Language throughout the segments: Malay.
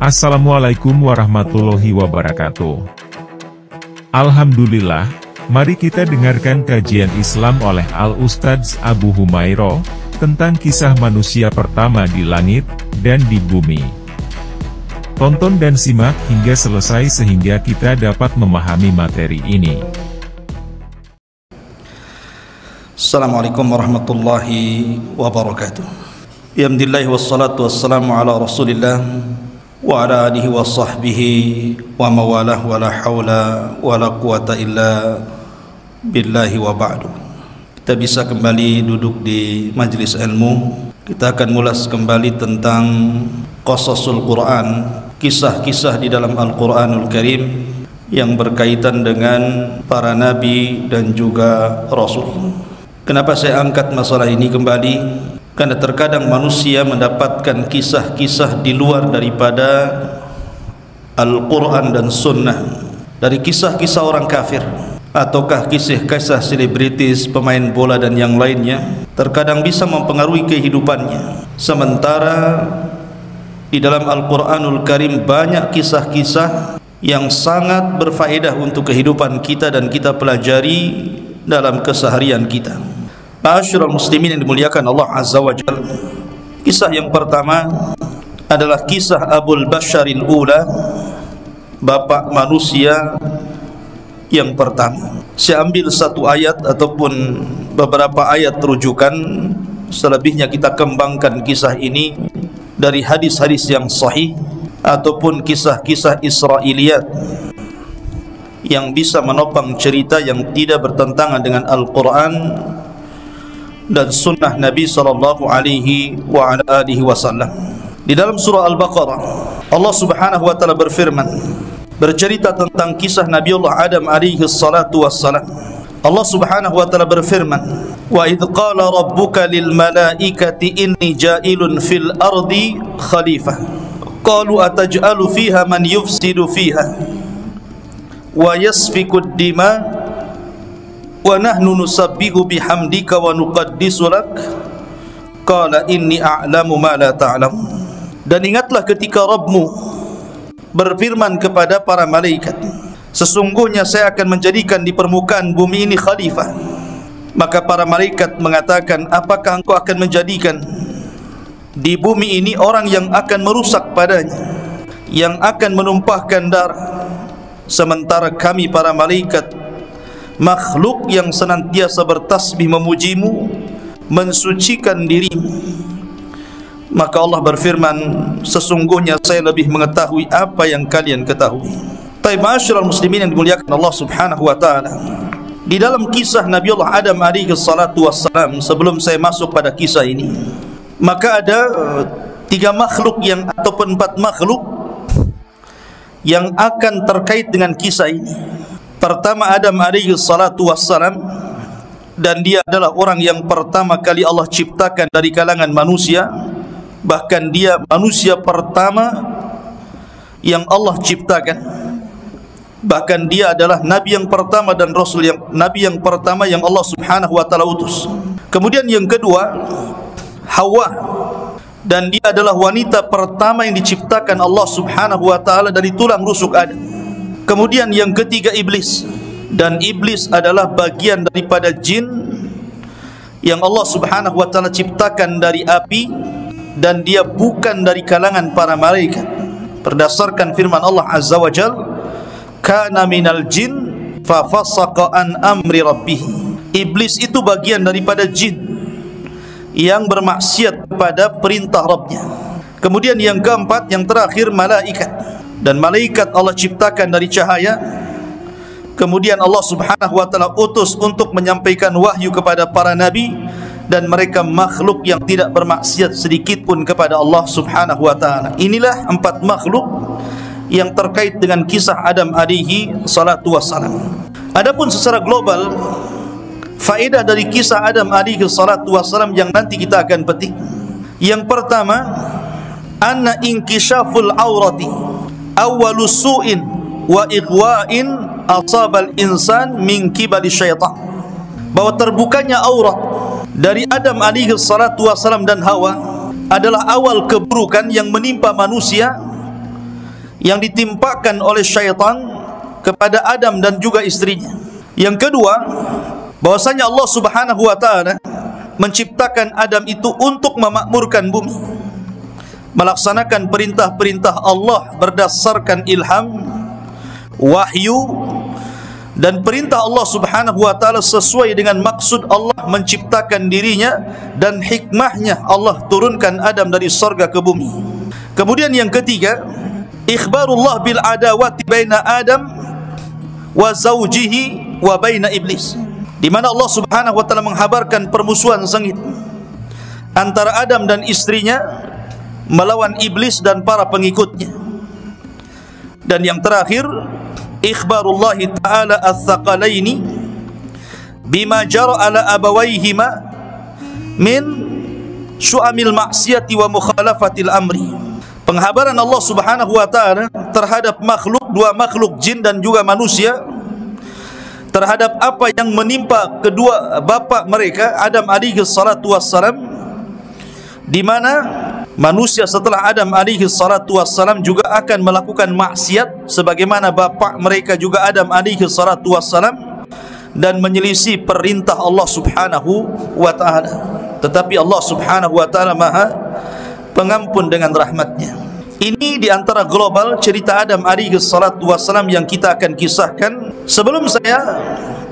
Assalamualaikum warahmatullahi wabarakatuh. Alhamdulillah, mari kita dengarkan kajian Islam oleh Al-Ustadz Abu Humairah tentang kisah manusia pertama di langit dan di bumi. Tonton dan simak hingga selesai sehingga kita dapat memahami materi ini. Assalamualaikum warahmatullahi wabarakatuh. Alhamdulillah wassalatu wassalamu ala Rasulillah wa ala alihi wa sahbihi wa mawalah wa la hawla wa la quwata illa billahi wa ba'du. Kita bisa kembali duduk di majlis ilmu. Kita akan mulas kembali tentang qasasul Quran, kisah-kisah di dalam Al-Quranul Karim yang berkaitan dengan para nabi dan juga rasul. Kenapa saya angkat masalah ini kembali? Karena terkadang manusia mendapatkan kisah-kisah di luar daripada Al-Quran dan Sunnah, dari kisah-kisah orang kafir ataukah kisah-kisah selebritis, pemain bola dan yang lainnya. Terkadang bisa mempengaruhi kehidupannya. Sementara di dalam Al-Quranul Karim banyak kisah-kisah yang sangat berfaedah untuk kehidupan kita dan kita pelajari dalam keseharian kita. Ma'asyiral muslimin yang dimuliakan Allah Azza wa Jalla. Kisah yang pertama adalah kisah Abul Basharil Ula, bapak manusia yang pertama. Saya ambil satu ayat ataupun beberapa ayat rujukan, selebihnya kita kembangkan kisah ini dari hadis-hadis yang sahih ataupun kisah-kisah Israiliyat yang bisa menopang cerita yang tidak bertentangan dengan Al-Quran dan sunnah Nabi sallallahu alaihi wa ala alihi wasallam. Di dalam surah Al-Baqarah, Allah Subhanahu wa taala berfirman, bercerita tentang kisah Nabiullah Adam alaihi salatu wassalam. Allah Subhanahu wa taala berfirman, "Wa idz qala rabbuka lil malaikati inni ja'ilun fil ardi khalifah. Qalu ataj'alu fiha man yufsidu fiha wa yasfiku ad-dima wa nahnu nusabbihu bihamdika wa nuqaddisu lak qala inni a'lamu ma la ta'lam." Dan ingatlah ketika Rabbmu berfirman kepada para malaikat, sesungguhnya saya akan menjadikan di permukaan bumi ini khalifah. Maka para malaikat mengatakan, apakah engkau akan menjadikan di bumi ini orang yang akan merusak padanya, yang akan menumpahkan darah, sementara kami para malaikat makhluk yang senantiasa bertasbih memujimu, mensucikan dirimu. Maka Allah berfirman, sesungguhnya saya lebih mengetahui apa yang kalian ketahui. Ma'asyiral muslimin yang dimuliakan Allah Subhanahu wa taala, di dalam kisah Nabiullah Adam alaihi salatu wassalam, sebelum saya masuk pada kisah ini, maka ada tiga makhluk yang ataupun empat makhluk yang akan terkait dengan kisah ini. Pertama Adam alaihi salatu wassalam, dan dia adalah orang yang pertama kali Allah ciptakan dari kalangan manusia. Bahkan dia manusia pertama yang Allah ciptakan. Bahkan dia adalah nabi yang pertama dan rasul yang nabi yang pertama yang Allah Subhanahu wa taala utus. Kemudian yang kedua Hawa, dan dia adalah wanita pertama yang diciptakan Allah Subhanahu wa taala dari tulang rusuk Adam. Kemudian yang ketiga Iblis, dan Iblis adalah bagian daripada jin yang Allah Subhanahu wa taala ciptakan dari api, dan dia bukan dari kalangan para malaikat. Berdasarkan firman Allah Azza wa Jalla, kana minal jin fa fasaqa an amri rabbih. Iblis itu bagian daripada jin yang bermaksiat pada perintah Rabbnya. Kemudian yang keempat, yang terakhir malaikat, dan malaikat Allah ciptakan dari cahaya. Kemudian Allah Subhanahu wa taala utus untuk menyampaikan wahyu kepada para nabi, dan mereka makhluk yang tidak bermaksiat sedikit pun kepada Allah Subhanahu wa taala. Inilah empat makhluk yang terkait dengan kisah Adam alaihi salatu wassalam. Adapun secara global, faedah dari kisah Adam alaihi salatu wassalam yang nanti kita akan petik. Yang pertama, anna inkishaful aurati awwalu su'in wa ighwa'in asabal insan min kibali syaitan. Bahwa terbukanya aurat dari Adam alaihi salatu wassalam dan Hawa adalah awal keburukan yang menimpa manusia yang ditimpakan oleh syaitan kepada Adam dan juga istrinya. Yang kedua, bahwasanya Allah Subhanahu wa taala menciptakan Adam itu untuk memakmurkan bumi, melaksanakan perintah-perintah Allah berdasarkan ilham, wahyu, dan perintah Allah Subhanahu wa taala sesuai dengan maksud Allah menciptakan dirinya dan hikmahnya Allah turunkan Adam dari surga ke bumi. Kemudian yang ketiga, ikhbarullah bil adawati baina Adam wa zawjihi wa baina iblis, di mana Allah Subhanahu wa taala menghabarkan permusuhan sengit antara Adam dan istrinya melawan iblis dan para pengikutnya. Dan yang terakhir, ikhbarullah ta'ala ats-tsaqalaini bima jara ala abawaihima min syu'amil maksiyati wa mukhalafatil amri. Penghabaran Allah Subhanahu wa taala terhadap dua makhluk jin dan juga manusia terhadap apa yang menimpa kedua bapa mereka, Adam alaihi salatu wassalam, di mana manusia setelah Adam alaihi salatu wassalam juga akan melakukan maksiat sebagaimana bapa mereka juga Adam alaihi salatu wassalam, dan menyelisih perintah Allah Subhanahu wa taala. Tetapi Allah Subhanahu wa taala Maha Pengampun dengan rahmatnya. Ini di antara global cerita Adam alaihi salatu wassalam yang kita akan kisahkan. Sebelum saya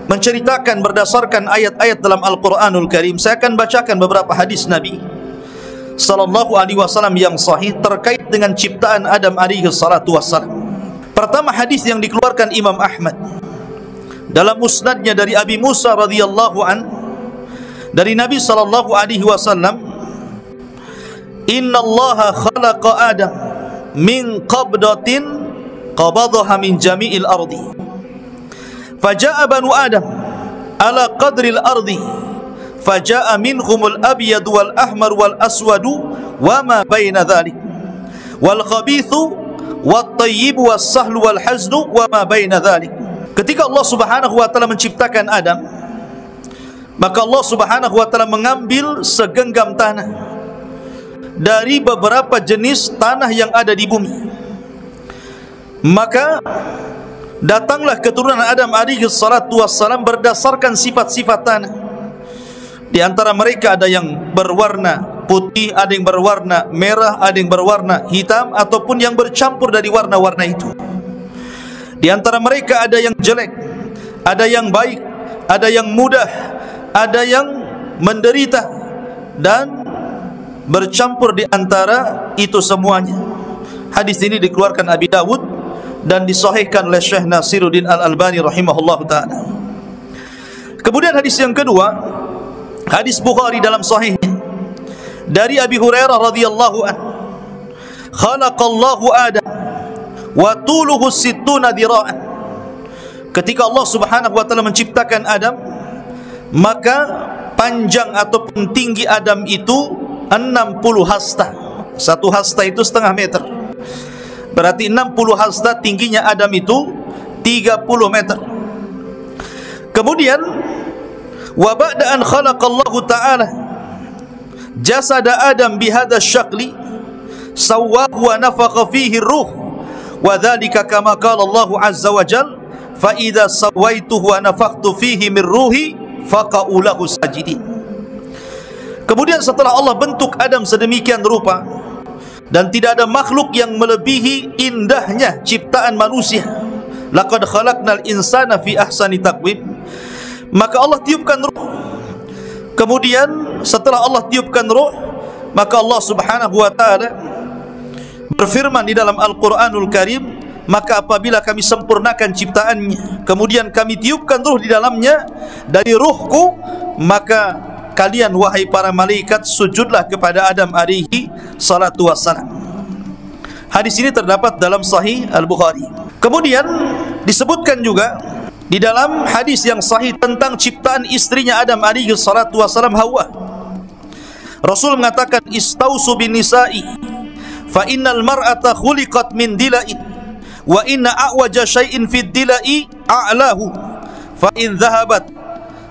menceritakan berdasarkan ayat-ayat dalam Al-Quranul Karim, saya akan bacakan beberapa hadis Nabi sallallahu alaihi wasallam yang sahih terkait dengan ciptaan Adam alaihi salatu wassalam. Pertama, hadis yang dikeluarkan Imam Ahmad dalam musnadnya dari Abi Musa radhiyallahu an, dari Nabi sallallahu alaihi wasallam, innallaha khalaqa Adam min qabdatin qabadaha min jami'il ardi faja'a banu Adam ala qadril ardi faja'a minhumul abyad wal ahmar wal aswadu wa ma baina dhalik wal khabithu wat tayyib was sahlu wal haznu wa ma baina dhalik. Ketika Allah Subhanahu wa taala menciptakan Adam, maka Allah Subhanahu wa taala mengambil segenggam tanah dari beberapa jenis tanah yang ada di bumi. Maka datanglah keturunan Adam alaihi salatu wassalam berdasarkan sifat-sifat tanah. Di antara mereka ada yang berwarna putih, ada yang berwarna merah, ada yang berwarna hitam, ataupun yang bercampur dari warna-warna itu. Di antara mereka ada yang jelek, ada yang baik, ada yang mudah, ada yang menderita, dan bercampur di antara itu semuanya. Hadis ini dikeluarkan Abi Dawud dan disahihkan oleh Syekh Nasiruddin Al-Albani rahimahullahu taala. Kemudian hadis yang kedua, hadis Bukhari dalam sahihnya dari Abi Hurairah radhiyallahu anhu, khalaqallahu Adam wa tuluhu sittuna dhira'an. Ketika Allah Subhanahu wa taala menciptakan Adam, maka panjang ataupun tinggi Adam itu 60 hasta. Satu hasta itu setengah meter. Berarti 60 hasta tingginya Adam itu 30 meter. Kemudian wa ba'da an khalaqallahu ta'ala jasada Adam bihadha syakli sawwahu wa nafakha fihi ruh wa dhalika kama qala Allah azza wa jalla fa idza sawaituhu wa nafakhtu fihi min ruhi faqa'u lahu sajidin. Kemudian setelah Allah bentuk Adam sedemikian rupa, dan tidak ada makhluk yang melebihi indahnya ciptaan manusia, laqad khalaqnal insana fi ahsani taqwim, maka Allah tiupkan ruh. Kemudian setelah Allah tiupkan ruh, maka Allah Subhanahu wa taala berfirman di dalam Al-Quranul Karim, maka apabila kami sempurnakan ciptaannya, kemudian kami tiupkan ruh di dalamnya dari ruhku, maka kalian wahai para malaikat sujudlah kepada Adam alaihi salatu wassalam. Hadis ini terdapat dalam Sahih Al-Bukhari. Kemudian disebutkan juga di dalam hadis yang sahih tentang ciptaan istrinya Adam alaihi salatu wassalam, Hawa. Rasul mengatakan, istausu bin nisa'i fa innal mar'ata khuliqat min dila'in wa inna a'waja syai'in fid dila'i a'lahu fa in dhahabat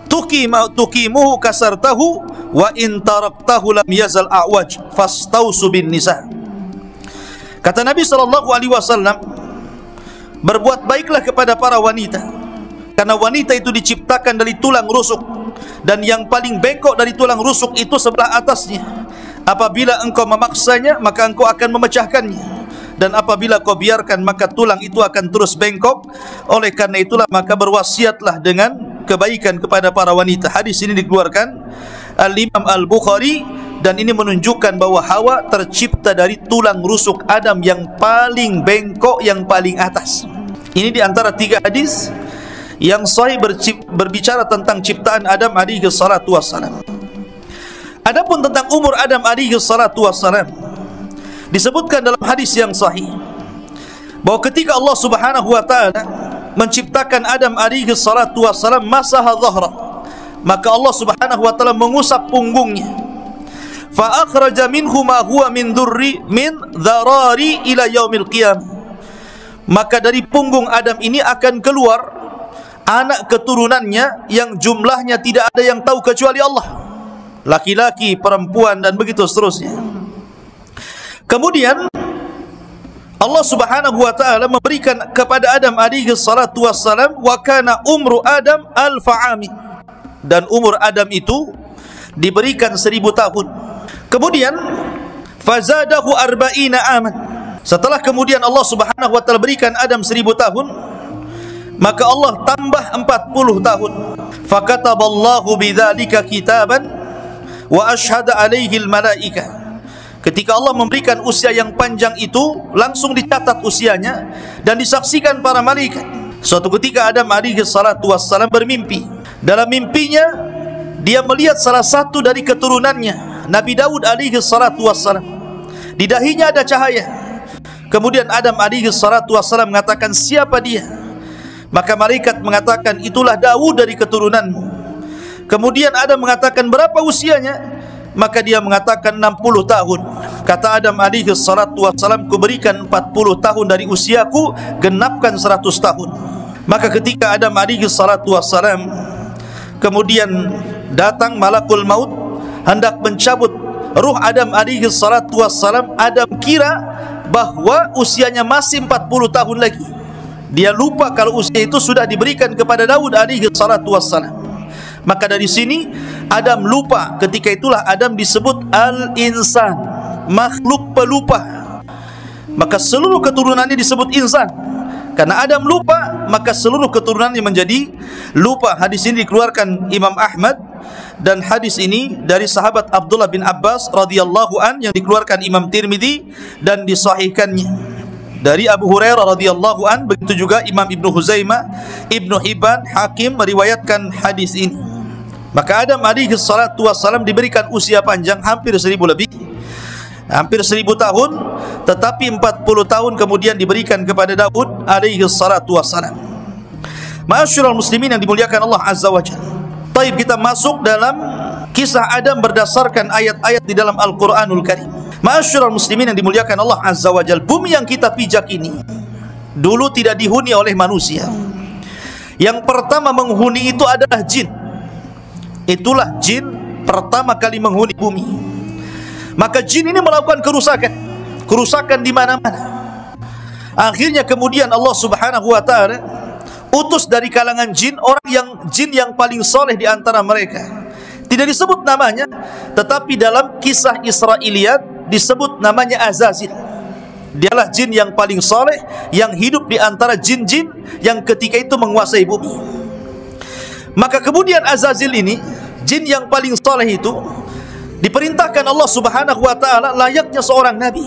tukimuhu kasartahu wa in taraktahu lam yazal a'waj fastausu bin nisa. Kata Nabi SAW, berbuat baiklah kepada para wanita, karena wanita itu diciptakan dari tulang rusuk, dan yang paling bengkok dari tulang rusuk itu sebelah atasnya. Apabila engkau memaksanya, maka engkau akan memecahkannya, dan apabila kau biarkan, maka tulang itu akan terus bengkok. Oleh karena itulah maka berwasiatlah dengan kebaikan kepada para wanita. Hadis ini dikeluarkan Al-Imam Al-Bukhari, dan ini menunjukkan bahwa Hawa tercipta dari tulang rusuk Adam yang paling bengkok, yang paling atas. Ini di antara 3 hadis yang sahih berbicara tentang ciptaan Adam alaihi salatu wassalam. Adapun tentang umur Adam alaihi salatu wassalam, disebutkan dalam hadis yang sahih bahwa ketika Allah Subhanahu wa taala menciptakan Adam alaihi salatu wassalam, masaha dhahra, maka Allah Subhanahu wa taala mengusap punggungnya. Fa akhraja minhu ma huwa min dharari ila yaumil qiyamah. Maka dari punggung Adam ini akan keluar anak keturunannya yang jumlahnya tidak ada yang tahu kecuali Allah. Laki-laki, perempuan, dan begitu seterusnya. Kemudian Allah Subhanahu wa taala memberikan kepada Adam alaihi salatu wassalam, wa kana umru Adam alfa amin, dan umur Adam itu diberikan 1000 tahun. Kemudian fazadahu arba'ina aman. Setelah kemudian Allah Subhanahu wa taala berikan Adam 1000 tahun, maka Allah tambah 40 tahun. Fakataballahu bidzalika kitaban wa asyhada alaihi almalaikah. Ketika Allah memberikan usia yang panjang itu, langsung dicatat usianya dan disaksikan para malaikat. Suatu ketika Adam alaihi salatu wassalam bermimpi. Dalam mimpinya dia melihat salah satu dari keturunannya, Nabi Daud alaihi salatu wassalam. Di dahinya ada cahaya. Kemudian Adam alaihi salatu wassalam mengatakan, siapa dia? Maka malaikat mengatakan, itulah Daud dari keturunanmu. Kemudian Adam mengatakan, berapa usianya? Maka dia mengatakan 60 tahun. Kata Adam alaihi salatu wassalam, kuberikan 40 tahun dari usiaku, genapkan 100 tahun. Maka ketika Adam alaihi salatu wassalam kemudian datang malakul maut hendak mencabut ruh Adam alaihi salatu wassalam, Adam kira bahwa usianya masih 40 tahun lagi. Dia lupa kalau usia itu sudah diberikan kepada Daud alaihi salatu wassalam. Maka dari sini Adam lupa. Ketika itulah Adam disebut al-insan, makhluk pelupa. Maka seluruh keturunannya disebut insan. Karena Adam lupa, maka seluruh keturunannya menjadi lupa. Hadis ini dikeluarkan Imam Ahmad, dan hadis ini dari sahabat Abdullah bin Abbas radhiyallahu an, yang dikeluarkan Imam Tirmidzi dan disahihkannya. Dari Abu Hurairah radhiyallahu an, begitu juga Imam Ibnu Huzaimah, Ibnu Hibban, Hakim meriwayatkan hadis ini. Maka Adam alaihi salatu wassalam diberikan usia panjang, hampir 1000 lebih, hampir 1000 tahun, tetapi 40 tahun kemudian diberikan kepada Daud alaihi salatu wassalam. Ma'asyiral muslimin yang dimuliakan Allah azza wa jalla. Baik, kita masuk dalam kisah Adam berdasarkan ayat-ayat di dalam Al-Qur'anul Karim. Ma'asyiral muslimin yang dimuliakan Allah azza wa jalla, bumi yang kita pijak ini dulu tidak dihuni oleh manusia. Yang pertama menghuni itu adalah jin. Itulah jin pertama kali menghuni bumi. Maka jin ini melakukan kerusakan di mana-mana. Akhirnya kemudian Allah Subhanahu wa taala utus dari kalangan jin jin yang paling soleh di antara mereka. Tidak disebut namanya, tetapi dalam kisah Israiliyat disebut namanya Azazil. Dialah jin yang paling soleh, yang hidup di antara jin-jin yang ketika itu menguasai bumi. Maka kemudian Azazil ini, jin yang paling soleh itu, diperintahkan Allah Subhanahu wa taala layaknya seorang nabi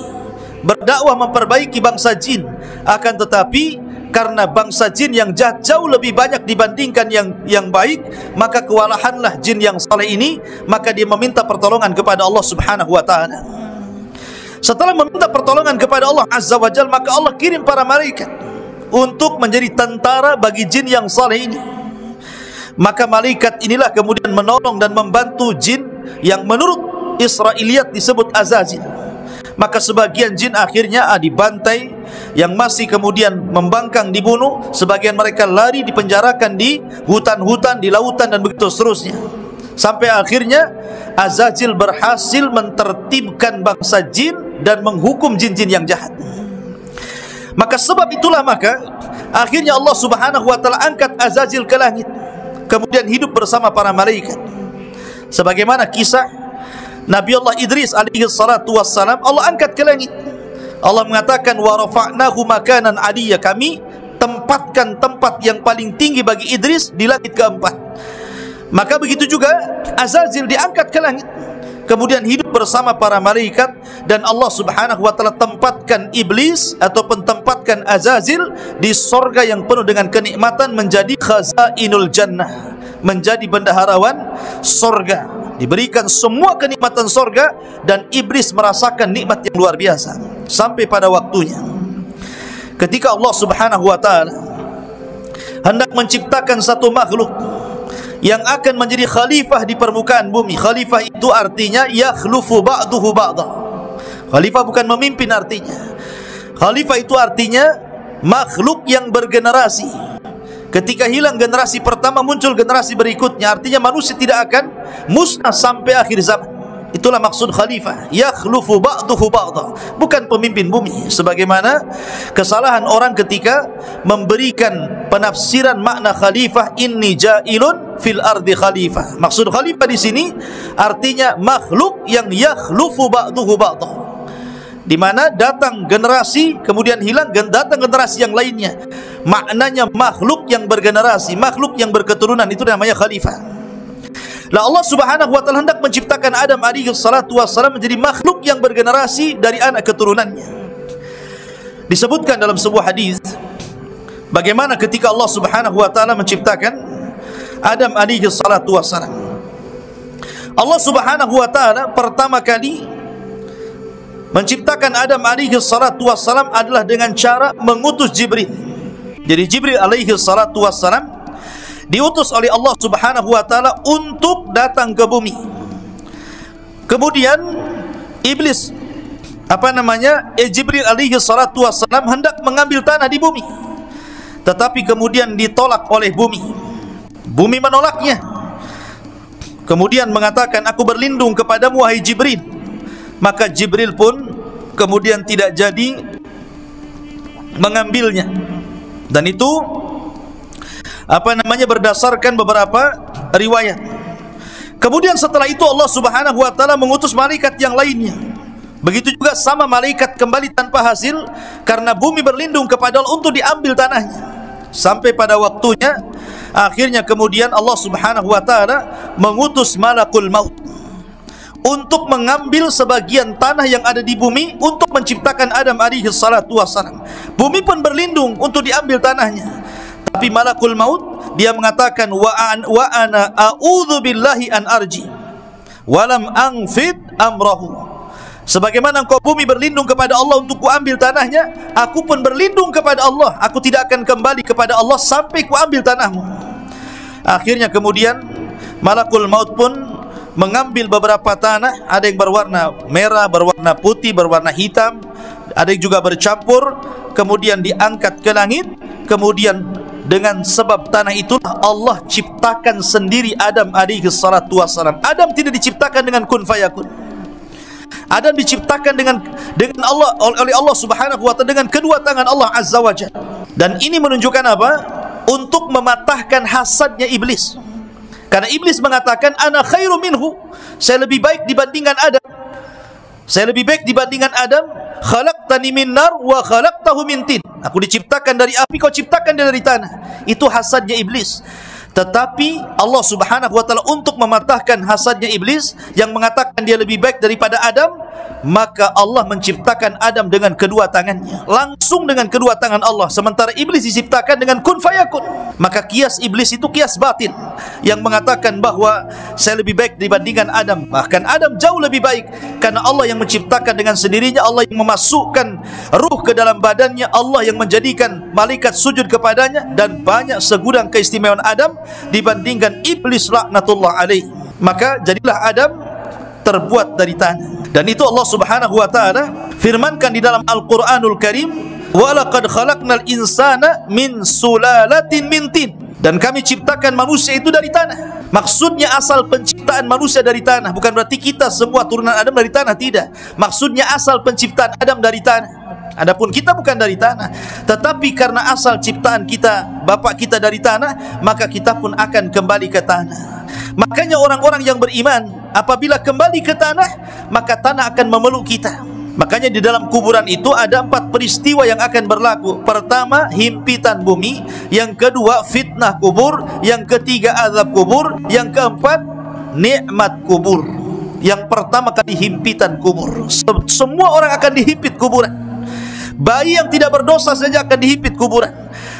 berdakwah memperbaiki bangsa jin. Akan tetapi karena bangsa jin yang jahat jauh lebih banyak dibandingkan yang baik, maka kewalahanlah jin yang saleh ini. Maka dia meminta pertolongan kepada Allah Subhanahu wa taala. Setelah meminta pertolongan kepada Allah Azza wa Jalla, maka Allah kirim para malaikat untuk menjadi tentara bagi jin yang saleh ini. Maka malaikat inilah kemudian menolong dan membantu jin yang menurut Israiliyat disebut Azazil. Maka sebagian jin akhirnya dibantai, yang masih kemudian membangkang dibunuh, sebagian mereka lari dipenjarakan di hutan-hutan, di lautan, dan begitu seterusnya. Sampai akhirnya Azazil berhasil mentertibkan bangsa jin dan menghukum jin-jin yang jahat. Maka sebab itulah akhirnya Allah Subhanahu wa taala angkat Azazil ke langit, kemudian hidup bersama para malaikat. Sebagaimana kisah Nabi Allah Idris alaihi salatu wassalam, Allah angkat ke langit. Allah mengatakan wa rafa'nahu makanan aliyya, kami tempatkan tempat yang paling tinggi bagi Idris di langit keempat. Maka begitu juga Azazil diangkat ke langit, kemudian hidup bersama para malaikat, dan Allah Subhanahu wa taala tempatkan iblis ataupun tempatkan Azazil di sorga yang penuh dengan kenikmatan, menjadi khazainul jannah, menjadi bendaharawan sorga, diberikan semua kenikmatan sorga, dan iblis merasakan nikmat yang luar biasa sampai pada waktunya ketika Allah Subhanahu wa taala hendak menciptakan satu makhluk yang akan menjadi khalifah di permukaan bumi. Khalifah itu artinya yakhlufu ba'duhu ba'dha. Khalifah bukan memimpin artinya. Khalifah itu artinya makhluk yang bergenerasi. Ketika hilang generasi pertama, muncul generasi berikutnya. Artinya manusia tidak akan musnah sampai akhir zaman. Itulah maksud khalifah, yakhlufu ba'duhu ba'dha, bukan pemimpin bumi. Sebagaimana kesalahan orang ketika memberikan penafsiran makna khalifah, inni ja'ilun fil ardi khalifah. Maksud khalifah di sini artinya makhluk yang yakhlufu ba'duhu ba'dha, di mana datang generasi kemudian hilang, datang generasi yang lainnya. Maknanya makhluk yang bergenerasi, makhluk yang berketurunan, itu namanya khalifah. Lah Allah Subhanahu wa taala hendak menciptakan Adam alaihi salatu wassalam menjadi makhluk yang bergenerasi dari anak keturunannya. Disebutkan dalam sebuah hadis bagaimana ketika Allah Subhanahu wa taala menciptakan Adam alaihi salatu wassalam. Allah Subhanahu wa taala pertama kali menciptakan Adam alaihi salatu wassalam adalah dengan cara mengutus Jibril. Jadi Jibril alaihi salatu wassalam diutus oleh Allah Subhanahu wa taala untuk datang ke bumi. Kemudian iblis Jibril alaihi salatu wassalam hendak mengambil tanah di bumi, tetapi kemudian ditolak oleh bumi. Bumi menolaknya. Kemudian mengatakan, aku berlindung kepadamu wahai Jibril. Maka Jibril pun kemudian tidak jadi mengambilnya. Dan itu berdasarkan beberapa riwayat. Kemudian setelah itu Allah Subhanahu wa taala mengutus malaikat yang lainnya. Begitu juga sama malaikat kembali tanpa hasil, karena bumi berlindung kepada Allah untuk diambil tanahnya. Sampai pada waktunya akhirnya kemudian Allah Subhanahu wa taala mengutus malakul maut untuk mengambil sebagian tanah yang ada di bumi untuk menciptakan Adam alaihi salatu wassalam. Bumi pun berlindung untuk diambil tanahnya. Tapi malakul maut dia mengatakan wa ana a'udzu billahi an arji wa lam anfid amrahu. Sebagaimana engkau bumi berlindung kepada Allah untuk kuambil tanahnya, aku pun berlindung kepada Allah, aku tidak akan kembali kepada Allah sampai kuambil tanahmu. Akhirnya kemudian malakul maut pun mengambil beberapa tanah, ada yang berwarna merah, berwarna putih, berwarna hitam, ada yang juga bercampur, kemudian diangkat ke langit. Kemudian dengan sebab tanah itulah Allah ciptakan sendiri Adam alaihi salatu wassalam. Adam tidak diciptakan dengan kun fayakun. Adam diciptakan dengan Allah, oleh Allah Subhanahu wa taala, dengan kedua tangan Allah Azza wa Jalla. Dan ini menunjukkan apa? Untuk mematahkan hasadnya iblis. Karena iblis mengatakan ana khairu minhu, saya lebih baik dibandingkan Adam. Saya lebih baik dibandingkan Adam. Khalaqtani min nar wa khalaqtahu min tin. Aku diciptakan dari api, kau ciptakan dia dari tanah. Itu hasadnya iblis. Tetapi Allah Subhanahu wa taala untuk mematahkan hasadnya iblis yang mengatakan dia lebih baik daripada Adam, maka Allah menciptakan Adam dengan kedua tangannya, langsung dengan kedua tangan Allah, sementara iblis diciptakan dengan kun fayakun. Maka kias iblis itu kias batin yang mengatakan bahwa saya lebih baik dibandingkan Adam. Bahkan Adam jauh lebih baik karena Allah yang menciptakan dengan sendirinya, Allah yang memasukkan ruh ke dalam badannya, Allah yang menjadikan malaikat sujud kepadanya, dan banyak segudang keistimewaan Adam dibandingkan iblis laknatullah alaih. Maka jadilah Adam terbuat dari tanah. Dan itu Allah Subhanahu wa taala firmankan di dalam Al-Qur'anul Karim, wa laqad khalaqnal insana min sulalatin min tin. Dan kami ciptakan manusia itu dari tanah. Maksudnya asal penciptaan manusia dari tanah, bukan berarti kita semua turunan Adam dari tanah, tidak. Maksudnya asal penciptaan Adam dari tanah. Adapun kita bukan dari tanah, tetapi karena asal ciptaan kita, bapak kita dari tanah, maka kita pun akan kembali ke tanah. Makanya orang-orang yang beriman apabila kembali ke tanah, maka tanah akan memeluk kita. Makanya di dalam kuburan itu ada 4 peristiwa yang akan berlaku. Pertama, himpitan bumi. Yang kedua, fitnah kubur. Yang ketiga, azab kubur. Yang keempat, nikmat kubur. Yang pertama kali himpitan kubur. Semua orang akan dihimpit kuburan. Bayi yang tidak berdosa saja akan dihimpit kuburan.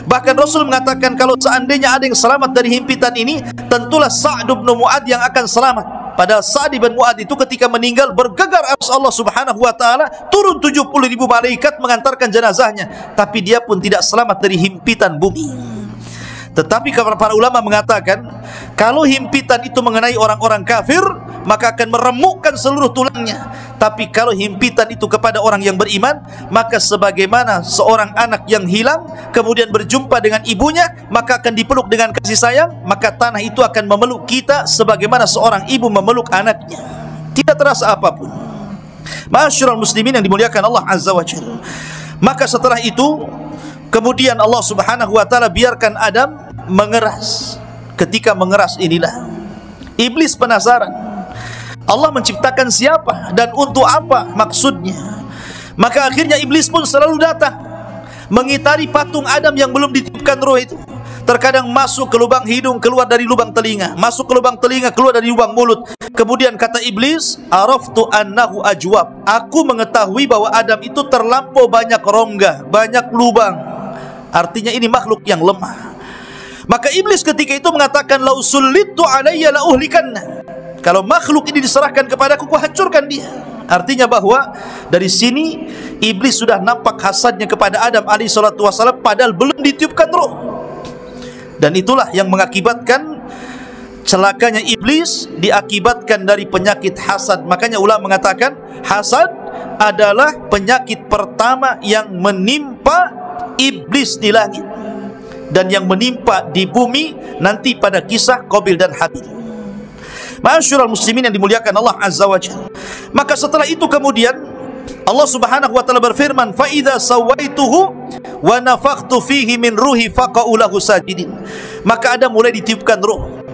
Bahkan Rasul mengatakan kalau seandainya ada yang selamat dari himpitan ini, tentulah Sa'd bin Mu'adz yang akan selamat. Padahal Sa'd bin Mu'adz itu ketika meninggal bergegar arsy Allah Subhanahu wa taala, turun 70.000 malaikat mengantarkan jenazahnya, tapi dia pun tidak selamat dari himpitan bumi. Tetapi para ulama mengatakan kalau himpitan itu mengenai orang-orang kafir, maka akan meremukkan seluruh tulangnya. Tapi kalau himpitan itu kepada orang yang beriman, maka sebagaimana seorang anak yang hilang kemudian berjumpa dengan ibunya, maka akan dipeluk dengan kasih sayang, maka tanah itu akan memeluk kita sebagaimana seorang ibu memeluk anaknya. Tidak terasa apapun. Ma'asyiral muslimin yang dimuliakan Allah Azza wa Jalla. Maka setelah itu kemudian Allah Subhanahu wa taala biarkan Adam mengeras. Ketika mengeras inilah iblis penasaran. Allah menciptakan siapa dan untuk apa maksudnya. Maka akhirnya iblis pun selalu datang mengitari patung Adam yang belum ditiupkan roh itu. Terkadang masuk ke lubang hidung, keluar dari lubang telinga, masuk ke lubang telinga, keluar dari lubang mulut. Kemudian kata iblis, araftu annahu ajwab. Aku mengetahui bahwa Adam itu terlampau banyak rongga, banyak lubang. Artinya ini makhluk yang lemah. Maka iblis ketika itu mengatakan, la usullitu alayya la uhlikanna. Kalau makhluk ini diserahkan kepadaku, ku hancurkan dia. Artinya bahwa dari sini iblis sudah nampak hasadnya kepada Adam alaihissalatu wassalam, padahal belum ditiupkan roh. Dan itulah yang mengakibatkan celakanya iblis, diakibatkan dari penyakit hasad. Makanya ulama mengatakan hasad adalah penyakit pertama yang menimpa iblis di langit dan yang menimpa di bumi nanti pada kisah Qabil dan Habil. Ma'asyiral muslimin yang dimuliakan Allah Azza wa Jalla. Maka setelah itu kemudian Allah Subhanahu wa taala berfirman, fa idza sawaituhu wa nafakhtu fihi min ruhi faqa'u lahu sajidin. Maka Adam mulai ditiupkan roh.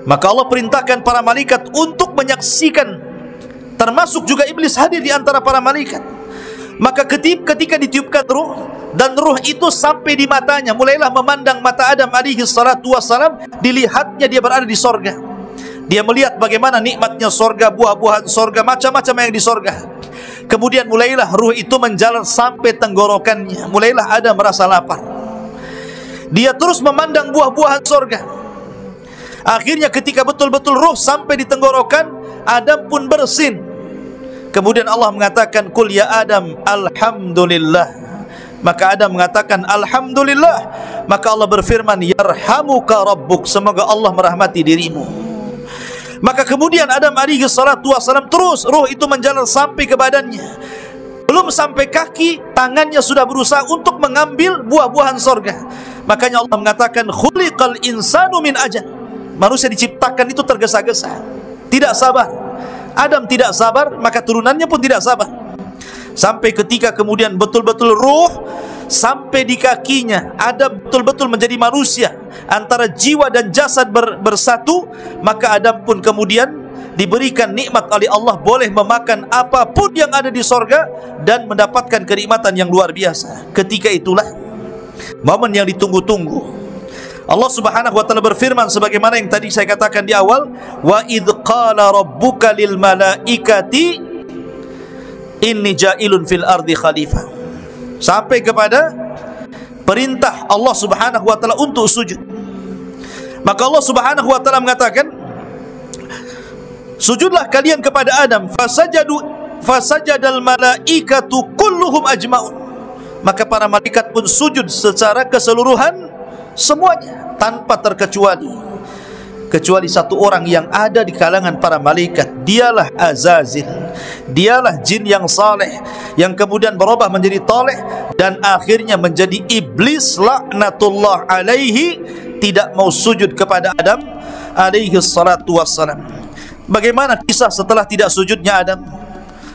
Maka Allah perintahkan para malaikat untuk menyaksikan, termasuk juga iblis hadir di antara para malaikat. Maka ketika ditiupkan roh dan roh itu sampai di matanya, mulailah memandang mata Adam alaihi salatu wassalam, dilihatnya dia berada di sorga. Dia melihat bagaimana nikmatnya sorga, buah-buahan sorga, macam-macam yang di sorga. Kemudian mulailah ruh itu menjalar sampai tenggorokannya. Mulailah Adam merasa lapar. Dia terus memandang buah-buahan sorga. Akhirnya ketika betul-betul ruh sampai di tenggorokan, Adam pun bersin. Kemudian Allah mengatakan, Qul ya Adam, alhamdulillah. Maka Adam mengatakan, alhamdulillah. Maka Allah berfirman, yarhamuka rabbuk. Semoga Allah merahmati dirimu. Maka kemudian Adam alaihi salatu wassalam terus ruh itu menjalar sampai ke badannya. Belum sampai kaki, tangannya sudah berusaha untuk mengambil buah-buahan sorga. Makanya Allah mengatakan, khuliqal insanu min ajal. Manusia diciptakan itu tergesa-gesa, tidak sabar. Adam tidak sabar, maka turunannya pun tidak sabar. Sampai ketika kemudian betul-betul ruh sampai di kakinya, Adam betul-betul menjadi manusia, antara jiwa dan jasad bersatu. Maka Adam pun kemudian diberikan nikmat oleh Allah, boleh memakan apapun yang ada di sorga dan mendapatkan kenikmatan yang luar biasa. Ketika itulah momen yang ditunggu-tunggu. Allah Subhanahu wa taala berfirman sebagaimana yang tadi saya katakan di awal, wa idz qala rabbuka lil malaikati inni ja'ilun fil ardi khalifah. Sampai kepada perintah Allah Subhanahu wa taala untuk sujud. Maka Allah Subhanahu wa taala mengatakan, sujudlah kalian kepada Adam. Fasajadal malaikatu kulluhum ajma'un. Maka para malaikat pun sujud secara keseluruhan, semuanya tanpa terkecuali, kecuali satu orang yang ada di kalangan para malaikat. Dialah Azazil. Dialah jin yang saleh yang kemudian berubah menjadi taleh dan akhirnya menjadi iblis laknatullah alaihi, tidak mau sujud kepada Adam alaihi salatu wassalam. Bagaimana kisah setelah tidak sujudnya Adam?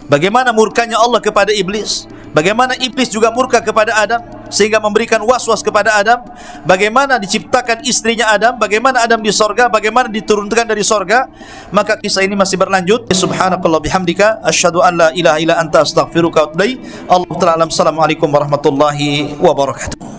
Bagaimana murkanya Allah kepada iblis? Bagaimana iblis juga murka kepada Adam sehingga memberikan was-was kepada Adam? Bagaimana diciptakan istrinya Adam? Bagaimana Adam di sorga? Bagaimana diturunkan dari sorga? Maka kisah ini masih berlanjut. Subhanakallah bihamdika asyhadu an la ilaha illa anta astaghfiruka wa atubu ilaik. Allahu ta'ala alam. Assalamualaikum warahmatullahi wabarakatuh.